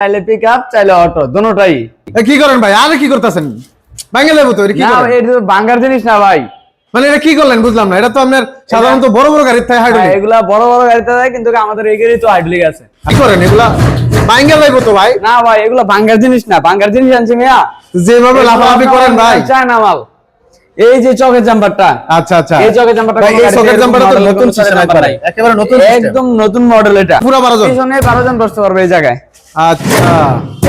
চাইলে পিকআপ চাইলে অটো দুটোটাই। কি করেন ভাই? আর কি করতেছেন? ভাঙে যাবো তো। কি না এটা তো ভাঙার জিনিস না ভাই। মানে এটা কি করলেন বুঝলাম না। এটা তো আপনার সাধারণত বড় বড় গাড়িতে থাকে হাইড্রোলিক। এগুলা বড় বড় গাড়িতে থাকে, কিন্তু আমাদের এই গাড়ি তো হাইড্রোলিক আছে। কি করেন এগুলা? ভাঙে যাবো তো ভাই। না ভাই এগুলা ভাঙার জিনিস না, ভাঙার জিনিস আনছি মিয়া। যেভাবে লাফালাফি করেন ভাই। চায়না মাল। এই যে চকের জাম্পারটা, আচ্ছা আচ্ছা, এই চকের জাম্পারটা, এই চকের জাম্পারটা তো নতুন সিস্টেম একবারে, একেবারে নতুন সিস্টেম, একদম নতুন মডেল। এটা পুরো 12 জন, পিছনে 12 জন বসতে পারবে এই জায়গায়। আচ্ছা,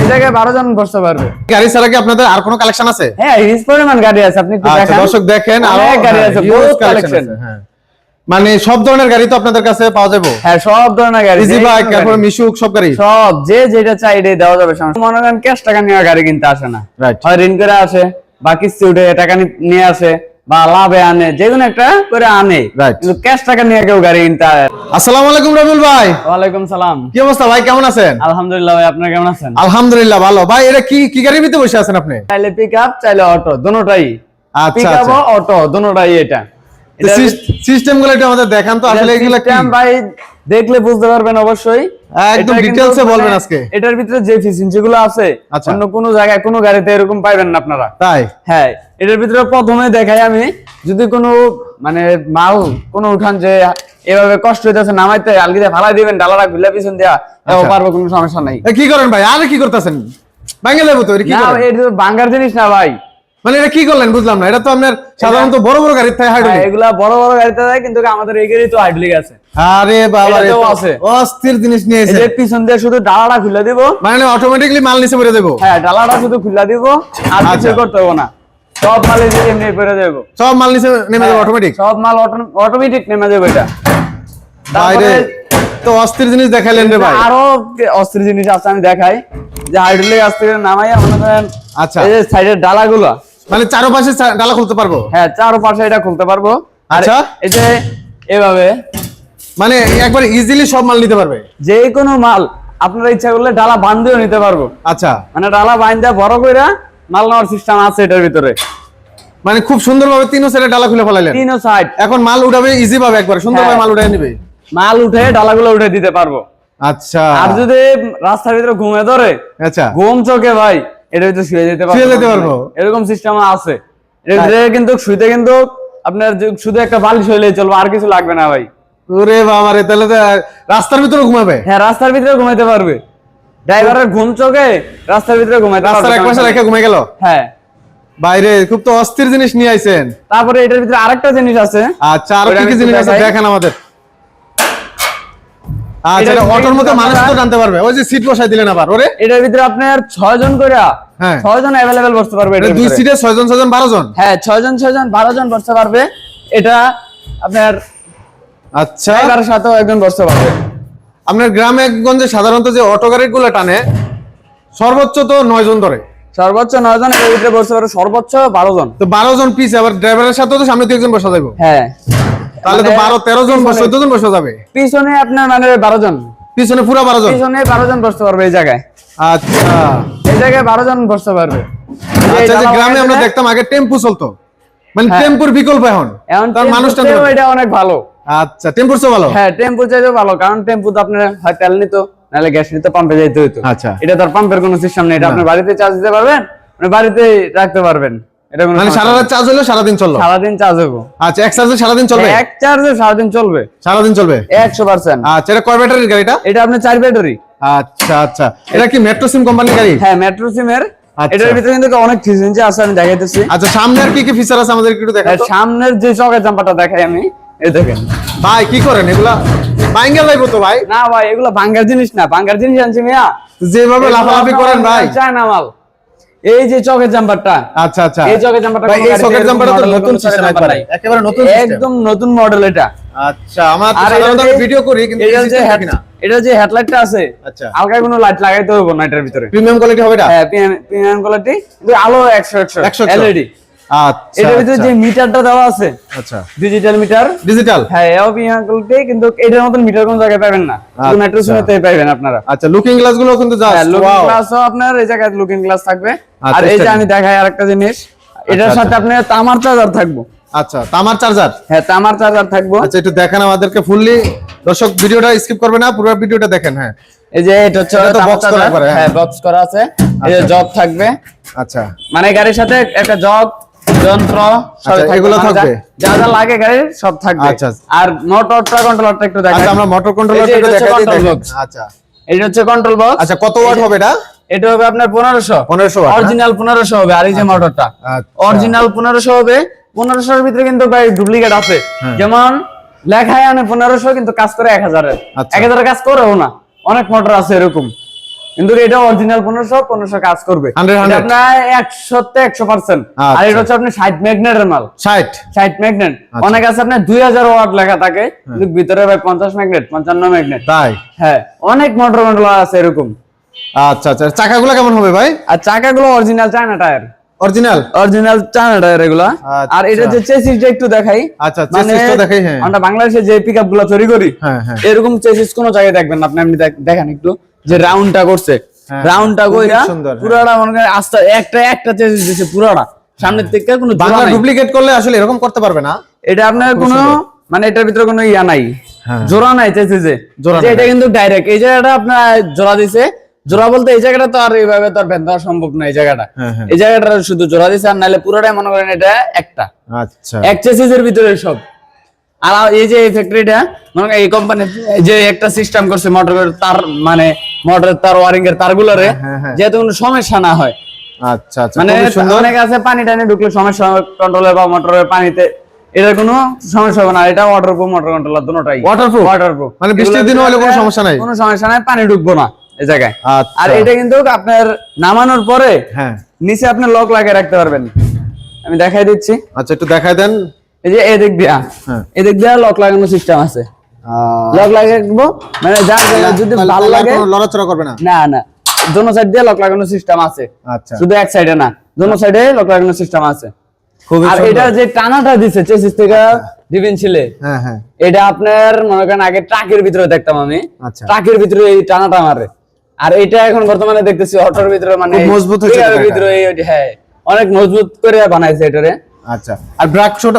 এই জায়গায় 12 জন বসতে পারবে। গাড়ি ছাড়া কি আপনাদের আর কোনো কালেকশন আছে? হ্যাঁ হিউজ পরিমাণ গাড়ি আছে, আপনি একটু দেখেন। দর্শক দেখেন, আর গাড়ি আছে, বহুত কালেকশন। হ্যাঁ, মানে সব ধরনের গাড়ি তো আপনাদের কাছে পাওয়া যাবে। হ্যাঁ সব ধরনের গাড়ি, ইজি বাইক, তারপর মিশুক, সব গাড়ি, সব যে যেটা চাই এটাই দেওয়া যাবে। মনে করেন ক্যাশ টাকা নিয়ে গাড়ি কিনতে আসে না, হয় ঋণ করে আসে বা কিস্তি উঠে টাকা নিয়ে আসে বা লাভে আনে, যে কোনো একটা করে আনে, কিন্তু ক্যাশ টাকা নিয়ে কেউ গাড়ি কিনতে আসে। আসসালামু আলাইকুম রবিউল ভাই। ওয়ালাইকুম সালাম। কি অবস্থা ভাই, কেমন আছেন? আলহামদুলিল্লাহ ভাই, আপনি কেমন আছেন? আলহামদুলিল্লাহ ভালো। ভাই এটা কি গাড়ির ভিতরে বসে আছেন আপনি? চাইলে পিকআপ চাইলে অটো দুটোটাই। আচ্ছা পিকআপ আচ্ছা, ও অটো দুটোটাই। এটা সিস্টেম গুলো একটু আমাদের দেখান তো, আসলে এগুলা কি ভাই দেখলে বুঝতে পারবেন অবশ্যই। একদম ডিটেইলসে বলবেন আজকে। এটার ভিতরে যে ফিচার গুলো আছে অন্য কোনো জায়গায় কোনো গাড়িতে এরকম পাবেন না আপনারা। তাই? হ্যাঁ, এটার ভিতরে প্রথমে দেখাই আমি, যদি কোনো মানে মাল কোনো উঠান যে এভাবে কষ্ট হইতেছে নামাইতে, আলগিতে ফালাই দিবেন, ডালাটা খুলে পিছন দিয়া এও পারবো, কোনো সমস্যা নাই। কি করেন ভাই? আর কি করতেছেন? ভাঙে যাবো তো। কি না করেন? এটা তো ভাঙার জিনিস না ভাই। মানে এটা কি করলেন বুঝলাম না। এটা তো আপনার সাধারণত বড় বড় গাড়িতে থাকে হাইড্রোলিক। এগুলা বড় বড় গাড়িতে থাকে, কিন্তু আমাদের এই গাড়ি তো হাইড্রোলিক আছে। আরে বাবা রে, এটাও আছে। অস্থির জিনিস নিয়েছে। এই যে পিছন দিয়ে শুধু ডালাটা খুলে দিব, মানে অটোমেটিক্যালি মাল নিচে পড়ে দেবো। হ্যাঁ ডালাটা শুধু খুলে দিব, আর কিছু করতে হবে না। সব মাল এমনি পড়ে দেবো, সব মাল নিচে নেমে যাবে অটোমেটিক। সব মাল অটোমেটিক নেমে যাবে। এটা বাইরে তো অস্থির জিনিস দেখাইলেন রে ভাই। আরো অস্থির জিনিস আছে, আমি দেখাই। যে হাইড্রোলিক আস্তে নামাইয়া মনে করেন, আচ্ছা, এই যে সাইডের ডালাগুলো, মানে চারপাশে ডালা খুলতে পারবো। হ্যাঁ চারপাশে এটা খুলতে পারবো। আচ্ছা, এই যে এভাবে মানে একবার ইজিলি সব মাল নিতে পারবে। যে কোনো মাল আপনারা ইচ্ছা করলে ডালা বান্ধিও নিতে পারবো। আচ্ছা, মানে ডালা বান্ধা বড় কইরা মাল নেওয়ার সিস্টেম আছে এটার ভিতরে। মানে খুব সুন্দরভাবে তিনও সাইডে ডালা খুলে ফেলাইলেন। তিনও সাইড এখন মাল উঠাবে ইজি ভাবে, একবার সুন্দরভাবে মাল উঠায় নিবে। মাল উঠে ডালাগুলো উঠে দিতে পারবো। আচ্ছা, আর যদি রাস্তার ভিতরে ঘুমে ধরে, আচ্ছা, ঘুম চোখে ভাই এটার ভিতরে শুয়ে যেতে পারবো, এরকম সিস্টেম আছে। এর ভিতরে কিন্তু শুইতে কিন্তু আপনার শুধু একটা বালিশ হইলেই চলবে, আর কিছু লাগবে না ভাই। ওরে বাবা রে, তাহলে তো রাস্তার ভিতরে ঘুমাবে। হ্যাঁ রাস্তার ভিতরে ঘুমাইতে পারবে, ড্রাইভারের ঘুম চোখে রাস্তার ভিতরে ঘুমাইতে পারবে, রাস্তার এক পাশে রেখে ঘুমে গেল। হ্যাঁ বাইরে খুব তো অস্থির জিনিস নিয়ে আইছেন। তারপরে এটার ভিতরে আরেকটা জিনিস আছে। আচ্ছা, আর কি কি জিনিস আছে দেখেন আমাদের। আচ্ছা, এটা অটোর মতো মানুষ তো টানতে পারবে। ওই যে সিট বসাই দিলেন আবার। ওরে এটার ভিতরে আপনার 6 জন করে, হ্যাঁ 6 জন अवेलेबल বসতে পারবে। এটা দুই সিটে 6 জন 6 জন 12 জন। হ্যাঁ 6 জন 12 জন বসতে পারবে। এটা আপনার আচ্ছা, ড্রাইভারের সাথেও একজন বসতে পারবে। আপনার গ্রামে গঞ্জে সাধারণত যে অটো গাড়িগুলো টানে সর্বোচ্চ তো 9 জন ধরে, সর্বোচ্চ 9 জন এর ভিতরে বসতে পারবে, সর্বোচ্চ 12 জন। তো 12 জন পিছে, আবার ড্রাইভারের সাথে তো সামনে 2 জন বসা যাবে। হ্যাঁ তাহলে তো 12 13 জন 14 জন বসা যাবে। পিছনে আপনার মানে 12 জন, পিছনে পুরো 12 জন, পিছনে 12 জন বসতে পারবে এই জায়গায়। আচ্ছা, এই জায়গায় 12 জন বসতে পারবে। আচ্ছা, যে গ্রামে আমরা দেখতাম আগে টেম্পু চলতো, মানে টেম্পুর বিকল্প এখন কারণ মানুষ টানতে পারে। এটা অনেক ভালো। আচ্ছা, টেম্পুর চেয়ে ভালো। হ্যাঁ টেম্পু চাইতেও ভালো, কারণ টেম্পু তো আপনার হয় তেল নিত, নাহলে গ্যাস নিত, পাম্পে যাইতে হইতো। আচ্ছা, এটা তো পাম্পের কোনো সিস্টেম নেই, এটা আপনি বাড়িতে চার্জ দিতে পারবেন, মানে বাড়িতে রাখতে পারবেন। এটা মানে সারা রাত চার্জ হলো সারা দিন চললো, সারাদিন চার্জ হবে। আচ্ছা, এক চার্জে সারা দিন চলবে, এক চার্জে সারাদিন চলবে, সারা দিন চলবে 100%। আচ্ছা, এটা কয় ব্যাটারির গাড়িটা? এটা আপনার 4 ব্যাটারি। আচ্ছা আচ্ছা, এটা কি মেট্রো সিম কোম্পানির গাড়ি? হ্যাঁ মেট্রো সিমের। এটার ভিতরে কিন্তু অনেক ফিচার আছে, আমি দেখাইতেছি। আচ্ছা, সামনে আর কি কি ফিচার আছে আমাদের একটু দেখাও তো। সামনের যে চকের জাম্পারটা দেখাই আমি, এই দেখেন ভাই। কি করেন এগুলা? ভাঙ্গা যাইবো তো ভাই। না ভাই এগুলো ভাঙার জিনিস না, ভাঙার জিনিস আনছি মিয়া। যেভাবে লাফালাফি করেন ভাই। চায়না মাল। এই যে চকের জাম্পারটা, আচ্ছা আচ্ছা, এই চকের জাম্পারটা, ভাই এই চকের জাম্পারটা তো নতুন সিস্টেম একবারে, একেবারে নতুন সিস্টেম, একদম নতুন মডেল এটা। আচ্ছা, আমরা তো সাধারণত ভিডিও করি কিন্তু এটা যে এটা যে হেডলাইটটা আছে, আচ্ছা, হালকা কোনো লাইট লাগাইতে হবে না এটার ভিতরে। প্রিমিয়াম কোয়ালিটি হবে এটা। হ্যাঁ প্রিমিয়াম কোয়ালিটি, কিন্তু আলো 100 এলইডি। আচ্ছা, এটার ভিতরে যে মিটারটা দেওয়া আছে, আচ্ছা, ডিজিটাল মিটার, ডিজিটাল। হ্যাঁ এও প্রিমিয়াম কোয়ালিটি, কিন্তু এটার মতন মিটার কোন জায়গায় পাবেন না, শুধু মেট্রো সিমেতে পাবেন আপনারা। আচ্ছা, লুকিং গ্লাস গুলো কিন্তু জাস্ট লুকিং ওয়াও। গ্লাসও আপনার এই জায়গায় লুকিং গ্লাস থাকবে। আচ্ছা, আর এই যে আমি দেখাই আরেকটা জিনিস, এটার সাথে আপনার তামার চার্জার থাকবে। আচ্ছা, তামার চার্জার। হ্যাঁ তামার চার্জার থাকবে। আচ্ছা, একটু দেখেন আমাদেরকে ফুললি। দর্শক ভিডিওটা স্কিপ করবে না, পুরো ভিডিওটা দেখেন। হ্যাঁ, এই যে এটা হচ্ছে এটা তো box করা একবারে, হ্যাঁ। হ্যাঁ বক্স করা আছে, এই যে জগ থাকবে, আচ্ছা মানে গাড়ির সাথে একটা জগ যন্ত্র সব আচ্ছা, থাকবে, এগুলো মানে থাকবে? যা যা লাগে গাড়ির সব থাকবে। আচ্ছা। আর মোটরটা কন্ট্রোলারটা একটু দেখাই। আচ্ছা আমরা মোটর কন্ট্রোলারটা এই যে একটু এটা হচ্ছে দেখাই দিই। control box। আচ্ছা এটা হচ্ছে কন্ট্রোল বক্স। আচ্ছা কত ওয়াট হবে এটা? এটা হবে আপনার 1500 watt, অরিজিনাল 1500 হবে। আর এই যে মোটরটা আচ্ছা। অরিজিনাল 1500 হবে। 1500 এর ভিতরে কিন্তু ভাই ডুপ্লিকেট আছে, হ্যাঁ। যেমন লেখায় আনে 1500 কিন্তু কাজ করে 1000 এর। আচ্ছা। 1000 এর কাজ করেও না, অনেক মোটর আছে এরকম, কিন্তু এটা অরিজিনাল 1500 কাজ করবে। 100 এটা আপনার 100 তে 100%। আর আচ্ছা। এটা হচ্ছে আপনি 60 ম্যাগনেটের মাল। 60 ম্যাগনেট। আচ্ছা। অনেক আছে আপনার 2000 ওয়াট লেখা থাকে, কিন্তু ভিতরে ভাই 50 ম্যাগনেট, 55 ম্যাগনেট। তাই? হ্যাঁ, অনেক মোটর কন্ট্রোলার আছে এরকম। আচ্ছা আচ্ছা চাকাগুলো কেমন হবে ভাই? আর চাকাগুলো original China tyre, original China tyre এগুলা। আচ্ছা। আর এটা যে চেসিসটা একটু দেখাই। আচ্ছা, চেসিসটা দেখাই, হ্যাঁ। আমরা বাংলাদেশে যে পিকআপ গুলো তৈরি করি, হ্যাঁ, হ্যাঁ। এরকম চেসিস কোন জায়গায় দেখবেন না আপনি। এমনি দেখেন একটু যে রাউন্ডটা করছে, হ্যাঁ, রাউন্ডটা খুবই কইরা সুন্দর, হ্যাঁ। পুরাটা মনে করেন আস্তে একটা চেসিস দিছে পুরাটা সামনের থেকে, কোনো জোড়া বাংলা নাই। ডুপ্লিকেট করলে আসলে এরকম করতে পারবে না। এটা আপনার কোনো মানে এটার ভিতরে কোনো ইয়া নাই, হ্যাঁ। জোড়া নাই চেসিসে। জোড়া যে নাই। এটা কিন্তু ডাইরেক্ট, এই জায়গাটা আপনার জোড়া দিছে। জোড়া বলতে এই জায়গাটা তো আর এইভাবে তো আর বেঁধে দেওয়া সম্ভব না। এই জায়গাটা, হ্যাঁ, হ্যাঁ। এই জায়গাটা শুধু জোড়া দিছে, আর নাহলে পুরোটাই মনে করেন এটা একটা আচ্ছা এক চেসিসের ভিতরে সব। আর এই যে এই ফ্যাক্টরিটা মনে করেন এই কোম্পানি যে একটা সিস্টেম করছে মোটরের তার, মানে মোটরের তার ওয়ারিং এর তারগুলোরে হ্যাঁ, হ্যাঁ। যাতে কোনো সমস্যা না হয়। আচ্ছা আচ্ছা মানে খুবই সুন্দর। অনেক আছে পানি টানি ঢুকলে সমস্যা হয় কন্ট্রোলার বা মোটরের পানিতে, এটার কোনো সমস্যা হবে না। এটা ওয়াটারপ্রুফ মোটর কন্ট্রোলার দুটোটাই ওয়াটারপ্রুফ মানে বৃষ্টির দিনে হলে কোনো সমস্যা নাই। কোনো সমস্যা নাই, পানি ঢুকবো না এই জায়গায়। আচ্ছা। আর এটা কিন্তু আপনার নামানোর পরে হ্যাঁ নিচে আপনি লক লাগিয়ে রাখতে পারবেন। আমি দেখাই দিচ্ছি। আচ্ছা একটু দেখাই দেন। এই যে এদিক দিয়া, হ্যাঁ। এদিক দিয়া লক লাগানো সিস্টেম আছে। লক লাগিয়ে রাখবো, মানে যার যদি ভালো লাগে লড়াচড়া করবে না। না না, দোনো সাইড দিয়ে লক লাগানো সিস্টেম আছে। আচ্ছা শুধু এক সাইডে না, দোনো সাইডে লক লাগানো সিস্টেম আছে। খুবই আর সুন্দর। এটা যে টানাটা দিছে চেসিস থেকে দিবেন ছিলে, হ্যাঁ হ্যাঁ এটা আপনার মনে করেন আগে ট্রাকের ভিতরে দেখতাম আমি, আচ্ছা। ট্রাকের ভিতরে এই টানাটা মারে। আর এটা এখন বর্তমানে দেখতেছি অটোর ভিতরে, মানে খুব মজবুত হয়েছে পিকআপের এটা। ভিতরে হ্যাঁ অনেক মজবুত করে বানাইছে এটারে। আচ্ছা আর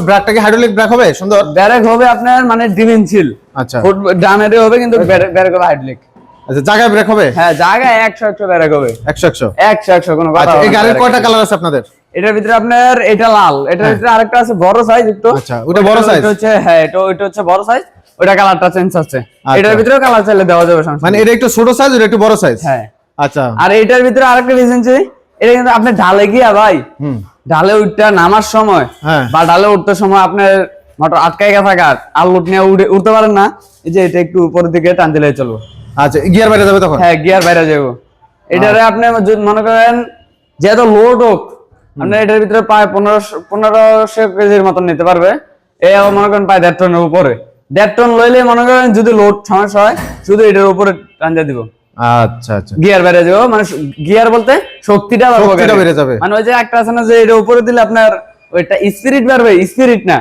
ব্রেকটা কি হাইড্রোলিক ব্রেক হবে? সুন্দর ব্যারেক হবে আপনার, মানে ডিমেনশিল। আচ্ছা ডানেরে হবে কিন্তু ব্যারেক হবে হাইড্রোলিক। আচ্ছা জায়গায় ব্রেক হবে? হ্যাঁ, জায়গায় 100 ব্যারেক হবে। 100 কোনো কথা আচ্ছা হবে এই না, গাড়ির ব্যারেক কয়টা হবে। কালার আছে আপনাদের? এটার ভিতরে আপনার এটা লাল, এটার ভিতরে আরেকটা আছে বড় সাইজ একটু। আচ্ছা, ওটা বড় size? এটা হচ্ছে, হ্যাঁ এটা হচ্ছে বড় সাইজ, ওটা কালারটা চেঞ্জ আছে। আচ্ছা। এটার ভিতরে কালার চাইলে দেওয়া যাবে সমস্যা মানে নেই। এটা একটু ছোট সাইজ, এটা একটু বড় সাইজ? হ্যাঁ। আচ্ছা আর এটার ভিতরে আরেকটা রিজেন্সি, এটা কিন্তু আপনি ঢালে গিয়া ভাই, ঢালে উঠতে নামার সময় হ্যাঁ। বা ঢালে উঠতে সময় আপনার মোটর আটকায় গেছে আর আলুট নিয়ে উঠতে পারেন না, এই যে এটা একটু উপরের দিকে টান দিলে চলবো। আচ্ছা গিয়ার বাইরে যাবে তখন? হ্যাঁ, গিয়ার বাইরে যাবো। এটারে আপনি যদি মনে করেন যেহেতু লোড হোক, আপনি এটার ভিতরে প্রায় 1500 কেজির মতন নিতে পারবে। এই আবার মনে করেন প্রায় 1.5 টনের উপরে, 1.5 টন লইলে মনে করেন যদি লোড সমস্যা হয় শুধু এটার উপরে টান দিয়ে দিব, আচ্ছা আচ্ছা গিয়ার বেড়ে যাবে। মানে গিয়ার বলতে শক্তিটা বেড়ে যাবে। মানে ওই যে একটা আছে না যে এর উপরে দিলে আপনার ওইটা স্পিরিট বাড়বে, স্পিরিট না,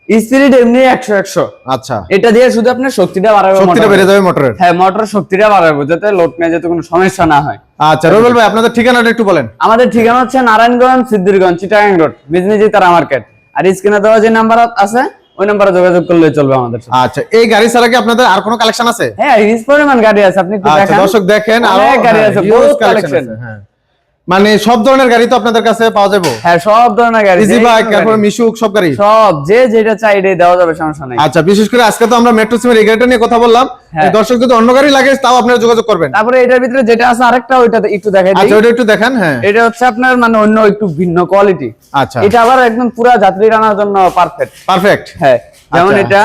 স্পিরিট এমনি 100। আচ্ছা এটা দিয়ে শুধু আপনার শক্তিটা বাড়াবে, শক্তিটা বেড়ে যাবে মোটরের। হ্যাঁ, মোটরের শক্তিটা বাড়াবে যাতে লোড নিয়ে যাতে কোনো সমস্যা না হয়। আচ্ছা রবিউল ভাই আপনাদের ঠিকানাটা একটু বলেন। আমাদের ঠিকানা হচ্ছে নারায়ণগঞ্জ সিদ্ধিরগঞ্জ চিটাগাং রোড, বিজনেজি তারা মার্কেট। আর স্ক্রিনে দেওয়া যে নাম্বার আছে ওই নাম্বারে যোগাযোগ করলে চলবে আমাদের সাথে। আচ্ছা এই গাড়ি ছাড়া কি আপনাদের আর কোনো কালেকশন আছে? হ্যাঁ, হিউজ পরিমাণ গাড়ি আছে, আপনি একটু আচ্ছা দেখেন। দর্শক দেখেন আরো অনেক গাড়ি আছে, huge বহুত collection কালেকশন। আছে, হ্যাঁ মানে সব ধরনের গাড়ি তো আপনাদের কাছে পাওয়া যাবে? হ্যাঁ, সব ধরনের গাড়ি, ইজি যে কোনো বাইক, তারপর গাড়ি। মিশুক সব গাড়ি? সব যে যেটা চাই এটাই দেওয়া যাবে, সমস্যা নেই। আচ্ছা বিশেষ করে আজকে তো আমরা মেট্রো সিমের এই গাড়িটা নিয়ে কথা বললাম, হ্যাঁ। এই দর্শক যদি অন্য গাড়ি লাগে তাও আপনারা যোগাযোগ করবেন। তারপরে এটার ভিতরে যেটা আছে আরেকটা, ওইটা একটু দেখাই দিই। আচ্ছা ওটা একটু দেখান। হ্যাঁ এটা হচ্ছে আপনার মানে অন্য একটু ভিন্ন কোয়ালিটি। আচ্ছা এটা আবার একদম পুরো যাত্রী টানার জন্য পারফেক্ট। পারফেক্ট। হ্যাঁ, যেমন আচ্ছা।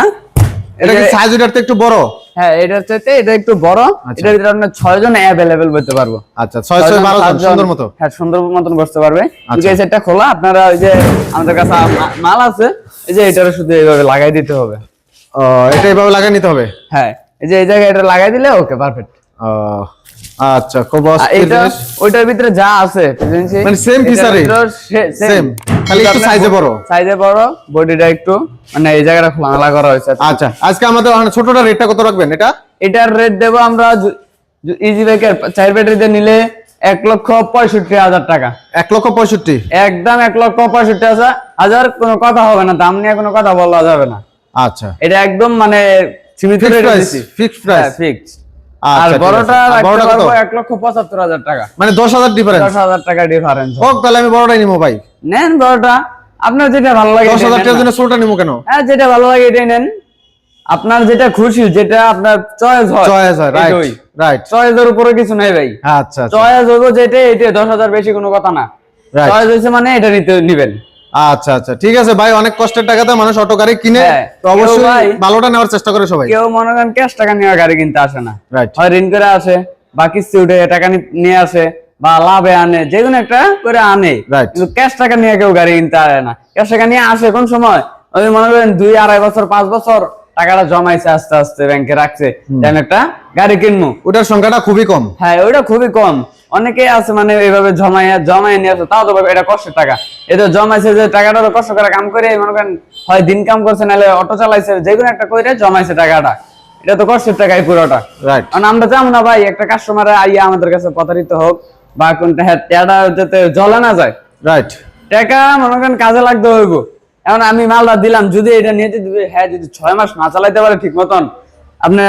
এটা কি সাইজ ওটার তো একটু বড়? হ্যাঁ, এটার চাইতে এটা একটু বড়। আচ্ছা। এটার ভিতরে আপনার 6 জন অ্যাভেলেবেল বলতে পারবো। আচ্ছা 6-12 জন সুন্দর মতো। হ্যাঁ, সুন্দর মতন বসতে পারবে। আচ্ছা। এই সেটটা খোলা, আপনারা ওই যে আমাদের কাছে মাল আছে, এই যে এটারে শুধু এইভাবে লাগাই দিতে হবে। ও এটা এইভাবে লাগিয়ে নিতে হবে? হ্যাঁ, এই যে এই জায়গায় এটা লাগাই দিলে ওকে পারফেক্ট। ও আচ্ছা খুব এটা ওইটার ভিতরে যা আছে মানে সেম ফিচারই সেম, খালি একটু সাইজে বড়। সাইজে বড়, বডিটা একটু মানে এই জায়গাটা খোলামেলা করা হয়েছে। আচ্ছা আজকে আমাদের ছোটটা রেটটা কত রাখবেন? এটা এটার রেট দেবো আমরা ইজি বাইকের 4 ব্যাটারিতে নিলে 1,65,000 টাকা। 1,65,000 একদম 1,65,000, কোনো কথা হবে না, দাম নিয়ে কোনো কথা বলা যাবে না। আচ্ছা এটা একদম মানে সীমিত Fixed রেটে price, দিছি। fixed price। হ্যাঁ, ফিক্স। আর ঠিক বড়টা আছে। আর বড়টা রাখতে কত? পারবো 1,75,000 টাকা। মানে 10,000 ডিফারেন্স। 10,000 টাকা ডিফারেন্স। হোক তাহলে আমি বড়টাই নিবো ভাই। নেন বড়টা, আপনার যেটা ভালো লাগে 10,000 টাকার জন্য ছোটটা নিবো কেন? হ্যাঁ, যেটা ভালো লাগে এটাই নেন। আপনার যেটা খুশি, যেটা আপনার চয়েস হয়, চয়েস হয়, রাইট এটাই। রাইট। চয়েসের উপরে কিছু নাই ভাই। আচ্ছা আচ্ছা চয়েস হবো যেটা, এটা 10,000 বেশি কোনো কথা না। Right. চয়েস হয়েছে মানে এটা নিবেন। আচ্ছা আচ্ছা ঠিক আছে ভাই, অনেক কষ্টের টাকাতে মানুষ অটো গাড়ি কিনে, হ্যাঁ, তো অবশ্যই কেউ ভাই ভালোটা নেওয়ার চেষ্টা করে সবাই। কেউ মনে করেন ক্যাশ টাকা নিয়ে গাড়ি কিনতে আসে না, রাইট হয় ঋণ করে আসে বা কিস্তি উঠে টাকা নিয়ে আসে বা লাভে আনে, যে কোনো একটা করে আনে। Right. কিন্তু ক্যাশ টাকা নিয়ে কেউ গাড়ি কিনতে আসে না। ক্যাশ টাকা নিয়ে আসে কোন সময়, ওই মনে করেন 2-2.5 বছর 5 বছর টাকাটা জমাইছে, আস্তে আস্তে ব্যাংকে রাখছে, যে আমি একটা গাড়ি কিনবো। ওটার সংখ্যাটা খুবই কম। হ্যাঁ, ওইটা খুবই কম। অনেকে আছে মানে এইভাবে জমাই নিয়ে আসে, তাও তো ভাবে এটা কষ্টের টাকা। এটা জমাইছে যে টাকাটা, কষ্ট করে কাম করে মনে করেন হয় দিন কাম করছে, নাহলে অটো চালাইছে, যে কোনো একটা করে জমাইছে টাকাটা। এটা তো কষ্টের টাকাই পুরোটা। রাইট কারণ আমরা চাবো না ভাই একটা কাস্টমার আইয়া আমাদের কাছে প্রতারিত হোক, বা কোনটা টাকা যাতে জলে না যায়। রাইট টাকা মনে করেন কাজে লাগতে হইব। এখন আমি মালটা দিলাম, যদি এটা নিয়ে যদি যদি 6 মাস না চালাইতে পারে ঠিক মতন, আপনি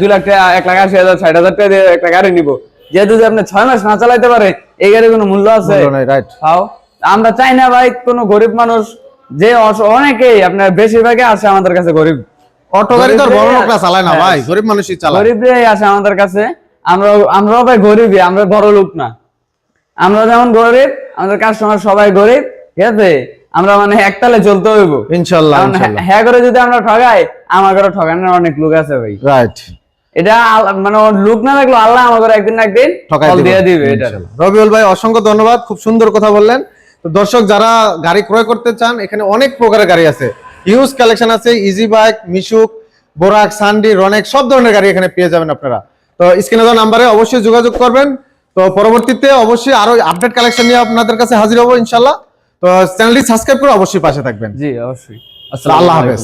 2 লাখ টাকা, 1,80,000, 60,000 টাকা দিয়ে একটা গাড়ি নিবো, যেহেতু যদি আপনি 6 মাস না চালাইতে পারে, এই গাড়ির কোনো মূল্য আছে? রাইট। আমরা চাই না ভাই কোনো গরিব মানুষ, যে অনেকেই আপনার বেশিরভাগই আসে আমাদের কাছে গরিব। অটো গাড়ি তো বড় লোকরা চালায় না ভাই, গরিব মানুষই চালায়। গরিবরাই আসে আমাদের কাছে। আমরাও ভাই গরিবই, আমরা বড় লোক না। আমরা যেমন গরিব, আমাদের কাস্টমার সবাই গরিব, ঠিক আছে? আমরা মানে একতালে চলতে হইব ইনশাআল্লাহ। হ্যাঁ করে যদি আমরা ঠগাই, আমার ঘরে ঠগানোর অনেক লোক আছে ভাই। রাইট। এটা মানে লোক না লাগলো, আল্লাহ আমাদের একদিন না একদিন ফল দিয়ে দিবে। এটা রবিউল ভাই অসংখ্য ধন্যবাদ, খুব সুন্দর কথা বললেন। তো দর্শক যারা গাড়ি ক্রয় করতে চান, এখানে অনেক প্রকারের গাড়ি আছে, হিউজ কালেকশন আছে। ইজি বাইক, মিশুক, বোরাক, সান্ডি, রনেক, সব ধরনের গাড়ি এখানে পেয়ে যাবেন আপনারা। তো স্ক্রিনে দেওয়া নাম্বারে অবশ্যই যোগাযোগ করবেন। তো পরবর্তীতে অবশ্যই আরো আপডেট কালেকশন নিয়ে আপনাদের কাছে হাজির হবো ইনশাল্লাহ। তো চ্যানেলটি সাবস্ক্রাইব করে অবশ্যই পাশে থাকবেন। জি অবশ্যই। আল্লাহ হাফেজ।